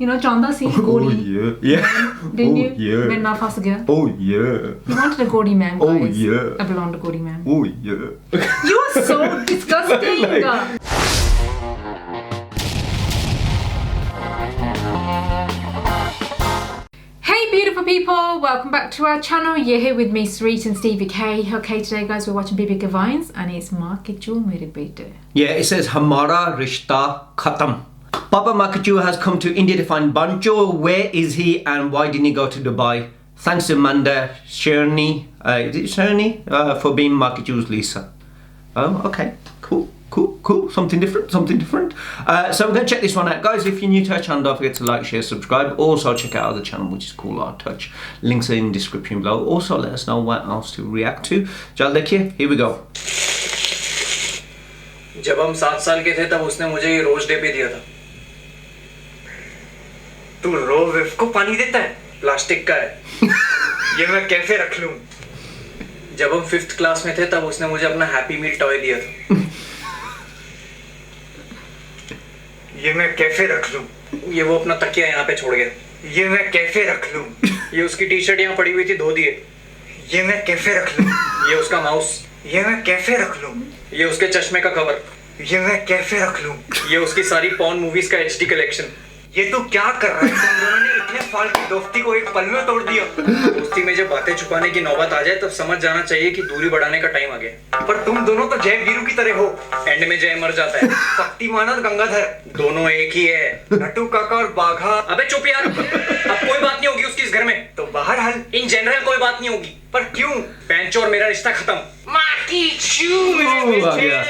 You know, ਚਾਹੁੰਦਾ ਸੀ ਗੋਰੀ. Oh yeah. Didn't Oh you? yeah. ਮੇਰੇ ਨਾਲ ਫਸ ਗਿਆ. Oh yeah. You wanted a gaudy man, Oh guys. yeah. A blonde gaudy man. Oh yeah. You are so disgusting. Hey beautiful people, welcome back to our channel. You're here with me, Sarit and Stevie K. Okay, today guys we're watching Bibi Ka Vines and it's Markichu Mere Bete. Yeah, it says Hamara Rishta Khatam. Papa Makachu has come to India to find Bancho. Where is he and why didn't he go to Dubai? Thanks to Manda Sherni, is it Sherni? For being Makachu's Lisa. Oh, okay, cool. Something different. So we're going to check this one out. Guys, if you're new to our channel, don't forget to like, share, subscribe. Also check out our other channel, which is Cool Art Touch. Links are in the description below. Also let us know what else to react to. Jal dekhiye, here we go. जब हम 7 साल के थे तब उसने मुझे ये rose day पे दिया था. तू रो विफ को पानी देता है, प्लास्टिक का है. ये मैं कैफे रख लूं. जब हम 5th क्लास में थे तब उसने मुझे अपना हैप्पी मील टॉय दिया था. ये मैं कैफे रख लूं. ये वो अपना तकिया यहाँ पे छोड़ गया. ये मैं कैफे रख लूं. ये उसकी टी शर्ट यहाँ पड़ी हुई थी, धो दिए. ये मैं कैफे रख लूं. ये उसका माउस. ये मैं कैफे रख लूं. ये उसके चश्मे का कवर. ये मैं कैफे रख लूं. ये उसकी सारी पॉर्न मूवीज का HD कलेक्शन. ये तू क्या कर रहा है? तुम दोनों ने इतने साल की दोस्ती को एक पल में तोड़ दिया. दोस्ती में जब बातें छुपाने की नौबत आ जाए तब समझ जाना चाहिए कि दूरी बढ़ाने का टाइम आ गया. पर तुम दोनों तो जय वीरू की तरह हो. एंड में जय मर जाता है. शक्तिमान और गंगाधर दोनों एक ही है. नटू काका और बाघा. अबे चुप यार. अब कोई बात नहीं होगी उसकी इस घर में. तो बाहर हल. इन जनरल कोई बात नहीं होगी. पर क्यों? बेंच और मेरा रिश्ता खत्म.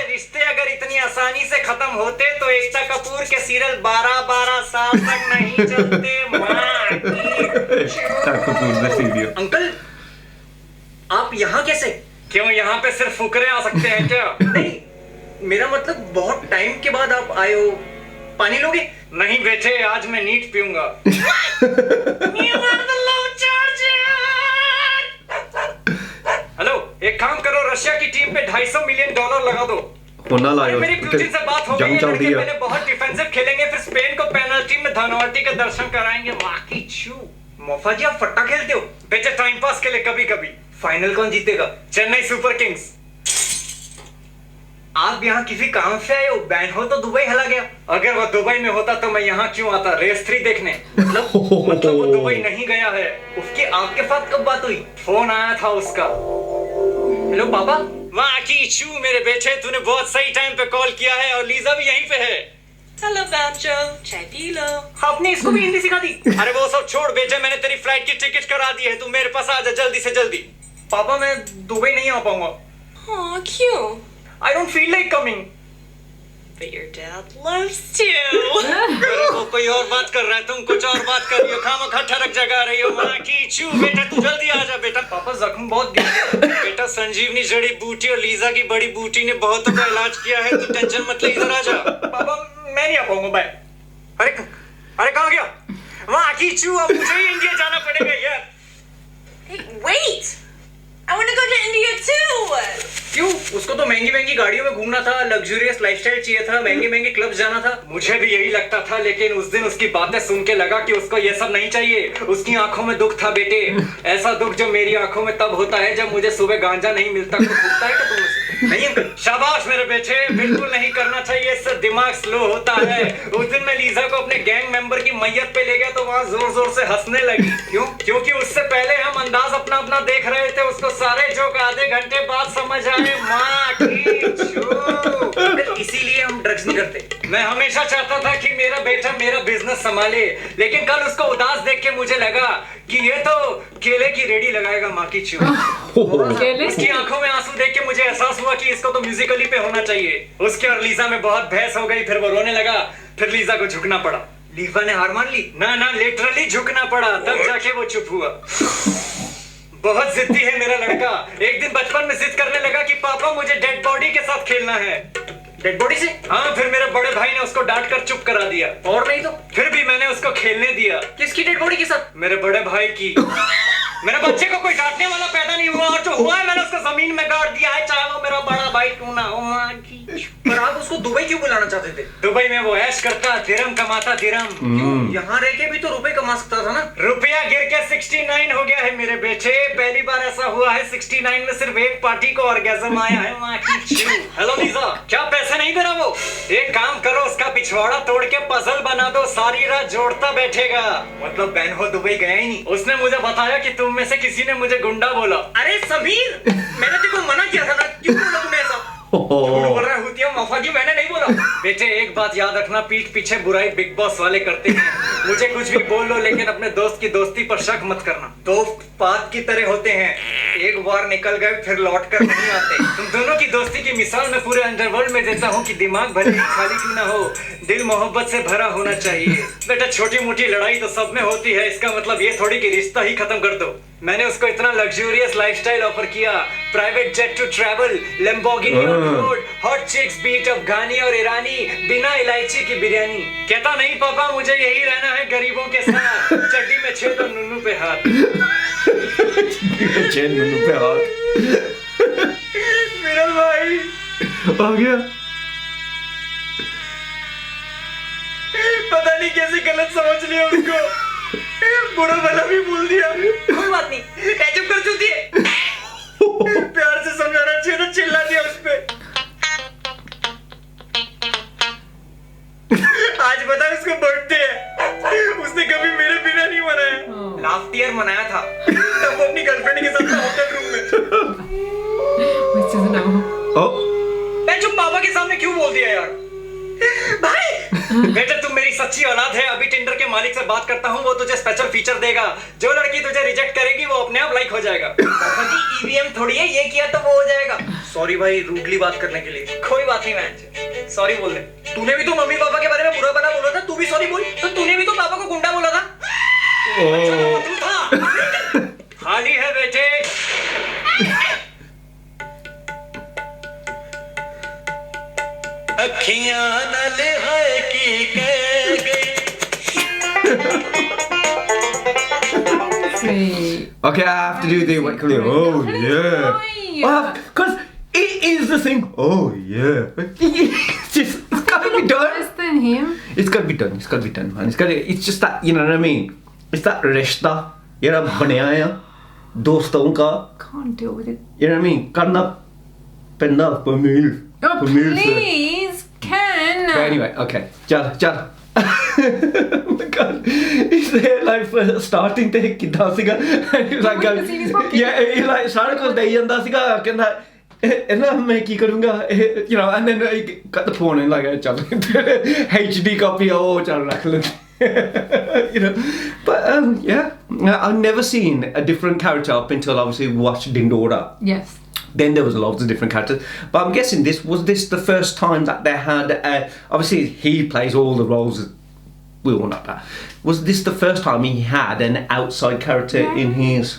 रिश्ते अगर इतनी आसानी से खत्म होते तो एकता कपूर के सीरियल 12-12 साल तक नहीं चलते. अंकल आप यहाँ कैसे? क्यों यहाँ पे सिर्फ फुकरे आ सकते हैं क्या? नहीं, मेरा मतलब बहुत टाइम के बाद आप आए हो. पानी लोगे? नहीं बेटे, आज मैं नीट पीऊंगा. हेलो, एक काम करो, रशिया की टीम पे $250 मिलियन लगा दो. मेरी पुतिन से बात हो गई है. लड़के पहले बहुत डिफेंसिव खेलेंगे, फिर स्पेन को पेनल्टी में धनवाटी के दर्शन कराएंगे. वाकई छू मोफा जी, आप फट्टा खेलते हो बेटे. टाइम पास के लिए कभी कभी. फाइनल कौन जीतेगा? Chennai super Kings. आप यहाँ किसी काम से आए हो? बैन हो तो दुबई हला गया. अगर वो दुबई में होता तो मैं यहाँ क्यों आता रेस 3 देखने? मतलब वो दुबई नहीं गया है. उसकी आपके साथ कब बात हुई? फोन आया था उसका. हेलो पापा. वाह की चू मेरे बेटे, तूने बहुत सही टाइम पे कॉल किया है और लीजा भी यहीं पे है. हेलो बैंचो, चाय पी लो. आपने इसको भी हिंदी सिखा दी? अरे वो सब छोड़ बेटे, मैंने तेरी फ्लाइट की टिकट करा दी है. तू मेरे पास आ जा जल्दी से जल्दी. पापा मैं दुबई नहीं आ पाऊंगा. हाँ क्यों? I don't feel like coming. But your dad loves to. अरे वो कोई और बात कर रहा है, तुम कुछ और बात कर रही हो. खामखा ठरक जगा रही हो. माँ की चू बेटा, तू जल्दी आ जा बेटा. पापा जख्म बहुत गहरा. बेटा संजीवनी जड़ी बूटी और लीजा की बड़ी बूटी ने बहुतों का इलाज किया है. तू टेंशन मत ले, इधर आ जा. पापा मैं नहीं आ पाऊंगा. बाय. अरे कहाँ गया? माँ की चू, अब मुझे ही इंडिया जाना पड़ेगा यार. Hey, wait! I want to go to India too. क्यों? उसको तो महंगी गाड़ियों में घूमना था, लग्जरियस लाइफस्टाइल चाहिए था, महंगे क्लब्स जाना था. मुझे भी यही लगता था, लेकिन उस दिन उसकी बातें सुन के लगा कि उसको ये सब नहीं चाहिए. उसकी आंखों में दुख था बेटे. ऐसा दुख जो मेरी आंखों में तब होता है जब मुझे सुबह गांजा नहीं मिलता. कुछ होता है क्या तुमसे? नहीं अंकल. शाबाश मेरे बेटे, बिल्कुल नहीं करना चाहिए, इससे दिमाग स्लो होता है. उस दिन मैं लीजा को अपने गैंग मेंबर की मैयत पे ले गया तो वहाँ जोर से हंसने लगी. क्यों? क्योंकि उससे पहले हम अंदाज अपना देख रहे थे. उसको सारे जोक आधे घंटे बाद समझ आए. माँ की चू. इसीलिए हम ड्रग्स नहीं करते. मैं हमेशा चाहता था कि मेरा बेटा मेरा बिजनेस संभाले, लेकिन कल उसको उदास देख के मुझे लगा कि ये तो केले की रेडी लगाएगा. माँ की चू. उसकी आंखों में आंसू देख के मुझे एहसास हुआ कि इसको तो म्यूजिकली पे होना चाहिए. उसके और लीजा में बहुत बहस हो गई. फिर वो रोने लगा. फिर लीजा को झुकना पड़ा. लीजा ने हार मान ली. ना लिटरली झुकना पड़ा. तब जाके वो चुप हुआ. बहुत जिद्दी है मेरा लड़का. एक दिन बचपन में जिद करने लगा कि पापा मुझे डेड बॉडी के साथ खेलना है. डेड बॉडी से? हाँ. फिर मेरे बड़े भाई ने उसको डांट कर चुप करा दिया. और नहीं तो फिर भी मैंने उसको खेलने दिया. किसकी डेड बॉडी के साथ? मेरे बड़े भाई की. मेरे बच्चे को कोई डांटने वाला पैदा नहीं हुआ, और जो हुआ है मैंने उसको जमीन में गाड़ दिया है, चाहे वो मेरा बड़ा भाई क्यों ना हो। माँ की पर आप उसको दुबई क्यों बुलाना चाहते थे? दुबई में वो ऐश करता, दिरहम कमाता, दिरहम। क्यों? यहाँ रह के भी तो रुपए कमा सकता था ना। रुपया गिर के 69 हो गया है मेरे बेटे। पहली बार ऐसा हुआ है 69 में सिर्फ एक पार्टी को ऑर्गेजम आया है। माँ की चू। हेलो लीजा, क्या पैसे नहीं दे रहा वो? एक काम करो, उसका पिछवाड़ा तोड़ के पजल बना दो, सारी रात जोड़ता बैठेगा। मतलब बहन हो दुबई गया ही नहीं। उसने मुझे बताया कि तुम में से किसी ने मुझे गुंडा बोला। अरे समीर, मैंने तेको मना किया था ना, क्यों बोला तूने ऐसा? झूठ बोल रहा है हुतिया मफाकी, मैंने नहीं बोला। बेटे एक बात याद रखना, पीठ पीछे बुराई बिग बॉस वाले करते हैं। मुझे कुछ भी बोल लो, लेकिन अपने दोस्त की दोस्ती पर शक मत करना। दोस्त पात की तरह होते हैं, एक बार निकल गए फिर लौट कर नहीं आते। तुम दोनों की दोस्ती की मिसाल मैं पूरे अंडरवर्ल्ड में देता हूँ कि दिमाग भले ही खाली क्यों ना हो, दिल मोहब्बत से भरा होना चाहिए। बेटा छोटी मोटी लड़ाई तो सब में होती है, इसका मतलब ये थोड़ी कि रिश्ता ही खत्म कर दो। मैंने उसको इतना लग्जूरियस लाइफस्टाइल ऑफर किया, private jet to travel, Lamborghini on road, hot chicks be it अफगानी और ईरानी, बिना इलायची की बिरयानी। कहता नहीं पापा, मुझे यही रहना है गरीबों के साथ, चड्डी में छेद और नुन्नू पे हाथ। चैन नुन्नू पे हाथ। मेरा भाई आ गया। पता नहीं कैसे गलत समझ लिया उसको, बुरा भला भी बोल दिया। कोई बात नहीं, टैचअप कर चुकी है। प्यार से समझाना चाहिए था, चिल्ला दिया उस पे। आज पता है उसको बर्थडे है, उसने कभी मेरे बिना नहीं मनाया। लास्ट ईयर मनाया था, तब वो अपनी गर्लफ्रेंड के साथ था होटल रूम में। Which is no. चुप, पापा के सामने क्यों बोल दिया यार? भाई बेटा तुम मेरी सच्ची औलाद है। अभी टिंडर के मालिक से बात करता हूँ, वो तुझे स्पेशल फीचर देगा। जो लड़की तुझे रिजेक्ट करेगी वो अपने आप लाइक हो जाएगा। पापा जी ईवीएम थोड़ी है, ये किया तो वो हो जाएगा। सॉरी भाई, रूडली बात करने के लिए। कोई बात नहीं बहन, सॉरी बोल दे। तूने भी तो मम्मी पापा के बारे में बुरा भला बोला था, तू भी सॉरी बोल। तो तूने भी तो पापा को गुंडा बोला था। अच्छा तो वो तू था। खाली है बेटे। अखियां न ले हाय की कह गई। See. Okay, I have to do the wait clear. Oh yeah. Because it is the thing. Oh yeah. It's got to be done. Less than him. It's got to be done. It's got to be done, man. It's just that, you know what I mean. It's that रिश्ता ये ना बनया है दोस्तों का. Can't deal with it. You know what I mean. करना पैंदा पमीर. Oh, please, Ken. But anyway, okay. चल. Oh my god. He's there like for starting take कितना सीगा. He's like wanted to see his pocket. yeah, he's like सारा कुछ दे ਜਾਂਦਾ ਸੀਗਾ ਕਹਿੰਦਾ ਇਹਨਾਂ ਮੈਂ ਕੀ ਕਰੂੰਗਾ you know, and then he got the porn and like ਚੱਲ HD copy ਉਹ ਚੱਲ ਰੱਖ ਲੈ. You know, but yeah, I've never seen a different character up until obviously watched Dindora. Yes. Then there was loads of different characters, but I'm guessing this was the first time that they had. Obviously, he plays all the roles. We all know that. Was this the first time he had an outside character in his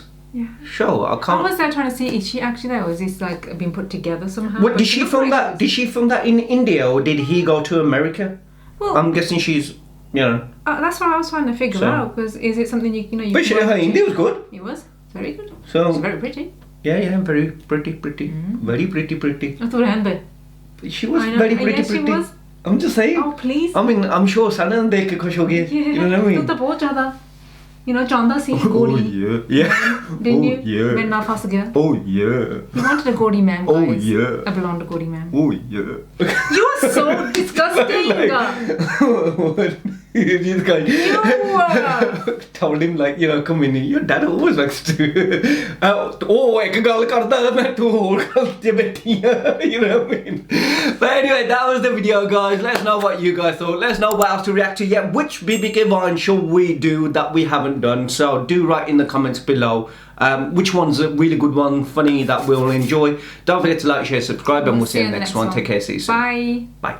show? I I can't. was there trying to see, is she actually there, or is this like been put together somehow? What did she film that? Did she film that in India, or did he go to America? Well, I'm guessing she's, you know. that's what I was trying to figure So- out. Because is it something you know? You But she, can her watch Hindi it? was good. It was very good. So It's very pretty. yeah, very pretty, very pretty. I thought Amber. She was I know, very pretty, yes, she pretty. was. I'm just saying. Oh please. I mean, I'm sure Sana देख के खुश हो गए. Yeah. You know what I mean? तू तो बहुत ज़्यादा, you know, चांदा सी गोरी. yeah. Didn't Oh, you? yeah. When मैं फंस गया. Oh yeah. You wanted a gaudy man, Oh, guys. yeah. A blonde gaudy man. Oh yeah. You are so disgusting. What? This guy told him like, you know, come in. Your dad always likes to. Oh, एक गल करता है मैं तू और करते बैठी है. You know what I mean? But anyway, that was the video, guys. Let us know what you guys thought. Let us know what else to react to. Yeah, which BBK Vine should we do that we haven't done? So do write in the comments below. Which one's a really good one, funny that we'll enjoy. Don't forget to like, share, subscribe, and we'll see you in the next one. Take care, see you soon. Bye. Bye.